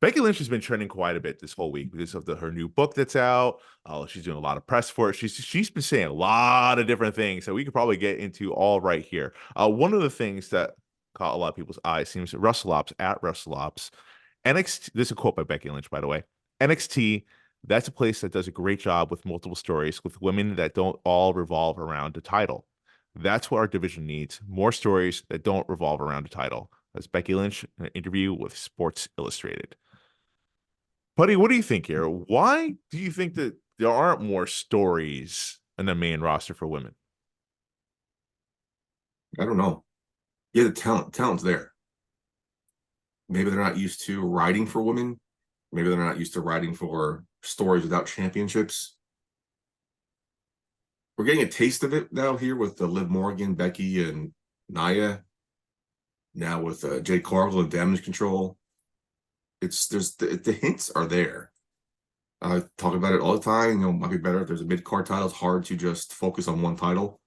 Becky Lynch has been trending quite a bit this whole week because of her new book that's out. She's doing a lot of press for it. She's been saying a lot of different things, so we could probably get into all right here. One of the things that caught a lot of people's eyes seems Russell Ops at Russell Ops. NXT. This is a quote by Becky Lynch, by the way. NXT. That's a place that does a great job with multiple stories with women that don't all revolve around the title. That's what our division needs: more stories that don't revolve around the title. That's Becky Lynch in an interview with Sports Illustrated. Puddy, what do you think here? Why do you think that there aren't more stories in the main roster for women? I don't know. Yeah, the talent's there. Maybe they're not used to writing for women. Maybe they're not used to writing for stories without championships. We're getting a taste of it now here with Liv Morgan, Becky, and Nia. Now with Jade Cargill and Damage Control. There's the hints are there. I talk about it all the time. It might be better if there's a mid-card title. It's hard to just focus on one title.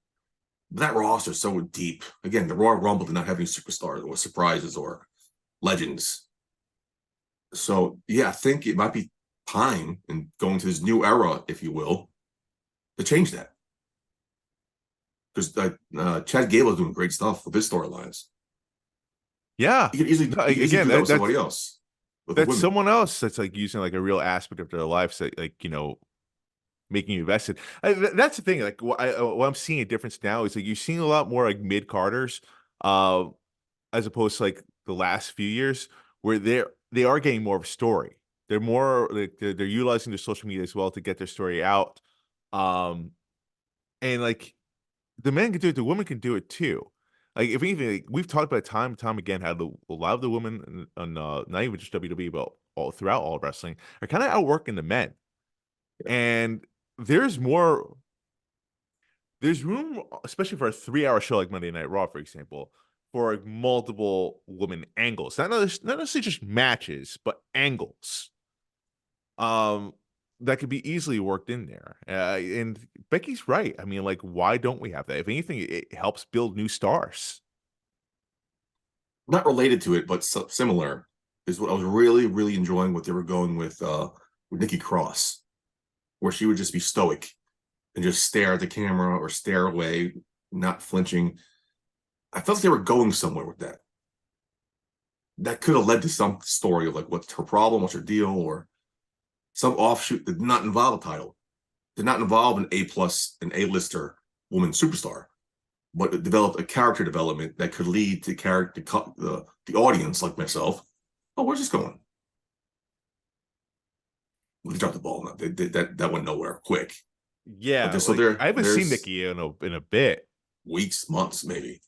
But that roster is so deep. Again, the Royal Rumble did not have any superstars or surprises or legends. So, yeah, I think it might be time and going to this new era, if you will, to change that. Because Chad Gable is doing great stuff with his storylines. Yeah. He could easily do that with somebody else. That's someone else that's like using like a real aspect of their life, so like making you invested. That's the thing. Like what I'm seeing a difference now is like you're seeing a lot more like mid carders, as opposed to like the last few years where they are getting more of a story. They're more like they're utilizing their social media as well to get their story out. And like the men can do it, the women can do it too. Like if anything, like, we've talked about time and time again how a lot of the women on not even just WWE but all throughout all wrestling are kind of outworking the men, and there's room, especially for a 3-hour show like Monday Night Raw, for example, for like multiple women angles, not necessarily just matches, but angles. That could be easily worked in there. And Becky's right. I mean, like, why don't we have that? If anything, it helps build new stars. Not related to it, but similar is what I was really, really enjoying what they were going with Nikki Cross, where she would just be stoic and just stare at the camera or stare away, not flinching. I felt like they were going somewhere with that. That could have led to some story of like, what's her problem, what's her deal, or some offshoot that did not involve a title, did not involve an an A-lister woman superstar, but it developed a character development that could lead to the audience like myself. Oh, where's this going? They dropped the ball. That went nowhere quick. Yeah, so like, I haven't seen Nikki in a bit. Weeks, months, maybe.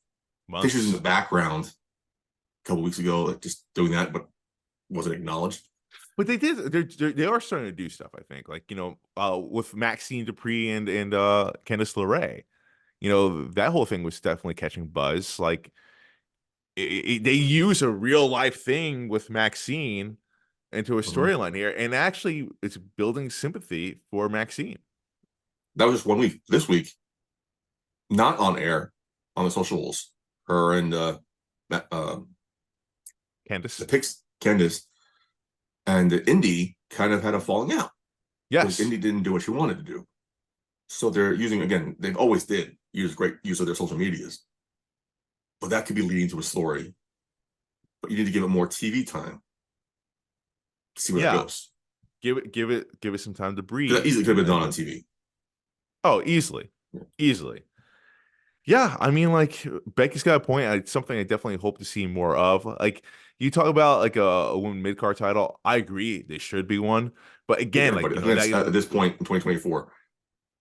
Months. I think she was in the background a couple weeks ago, like just doing that, but wasn't acknowledged. But they are starting to do stuff, I think. Like, with Maxine Dupree and Candice LeRae. That whole thing was definitely catching buzz. Like they use a real life thing with Maxine into a storyline here, and actually it's building sympathy for Maxine. That was just 1 week. This week, not on air, on the socials, her and Candice and Indy kind of had a falling out. Yes, Indy didn't do what she wanted to do, so they're using, again, they've always use great use of their social medias, but that could be leading to a story. But you need to give it more TV time to see where that goes. Give it some time to breathe. That easily could have been done on TV. Oh, easily. Yeah, I mean, like Becky's got a point. It's something I definitely hope to see more of. Like you talk about like a women mid card title. I agree, there should be one. But again, like at this point in 2024,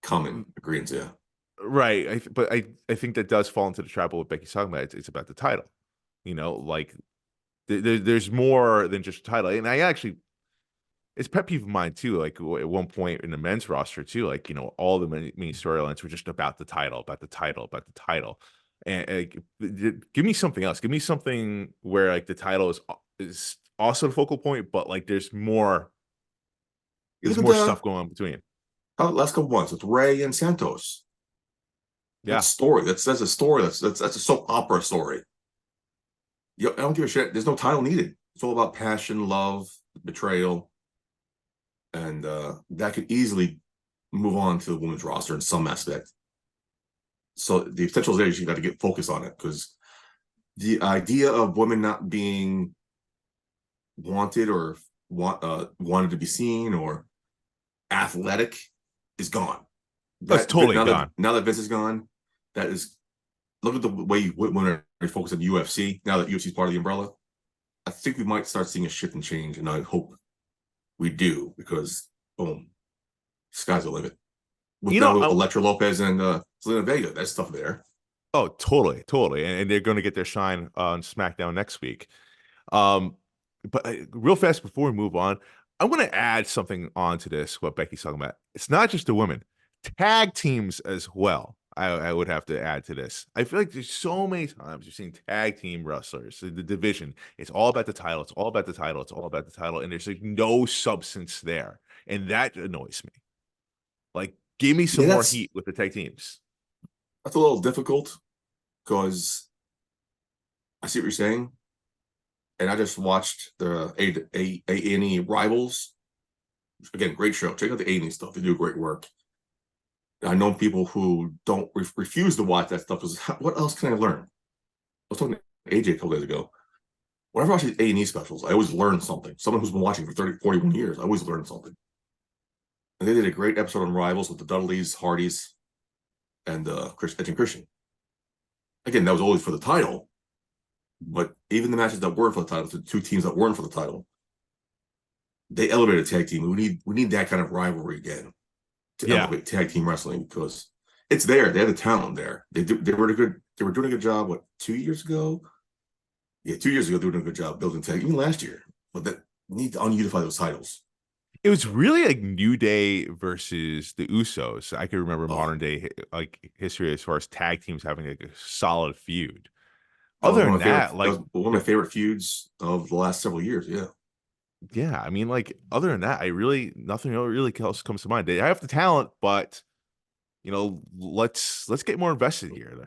common agreements, yeah. Right. But I think that does fall into the trap of what Becky's talking about. It's about the title. Like there's more than just a title. And I actually, it's pet peeve of mine too. Like at one point in the men's roster too, like, all the main storylines were just about the title, about the title, about the title. And give me something else. Give me something where like the title is also the focal point, but like there's more. There's more stuff going on between. Last couple months with Ray and Santos. That story. That's a story. That's a soap opera story. I don't give a shit. There's no title needed. It's all about passion, love, betrayal, and that could easily move on to the women's roster in some aspect. So the potential is there. You got to get focused on it, because the idea of women not being wanted or wanted to be seen or athletic is gone. That's That totally now that gone. now that Vince is gone, that is, look at the way women are focused on UFC now that UFC is part of the umbrella. I think we might start seeing a shift and change, and I hope we do, because boom, sky's the limit. With You now know, with Electra Lopez and Zelina Vega, that stuff there. oh, totally, totally, and they're going to get their shine on SmackDown next week. Um, but real fast before we move on, I want to add something onto this. What Becky's talking about, it's not just the women, tag teams as well. I would have to add to this. I feel like there's so many times you're seeing tag team wrestlers, the division. It's all about the title. It's all about the title. It's all about the title, and there's like no substance there, and that annoys me. Like, give me some Yeah, more that's heat with the tag teams. that's a little difficult, because I see what you're saying, and I just watched the A&E Rivals. Again, great show. Check out the A&E stuff. They do great work. I know people who don't refuse to watch that stuff because what else can I learn? I was talking to AJ a couple days ago. Whenever I watch these A&E specials, I always learn something. Someone who's been watching for 30, 41 years, I always learn something. And they did a great episode on Rivals with the Dudleys, Hardys, and Edge and Christian. Again, that was always for the title, but even the matches that weren't for the title, the two teams that weren't for the title, they elevated a tag team. We need that kind of rivalry again to Yeah, elevate tag team wrestling, because it's there. They have the talent there. They were doing a good job. What, 2 years ago? Yeah, 2 years ago they were doing a good job building tag. Even last year, but that need to unify those titles. it was really like New Day versus the Usos. I can remember Oh, modern day like history as far as tag teams having like a solid feud. that was Other one than of my favorite. that, That like was one of my favorite feuds of the last several years. Yeah, yeah, I mean, like other than that, I really nothing really else comes to mind. They have the talent, but let's get more invested here.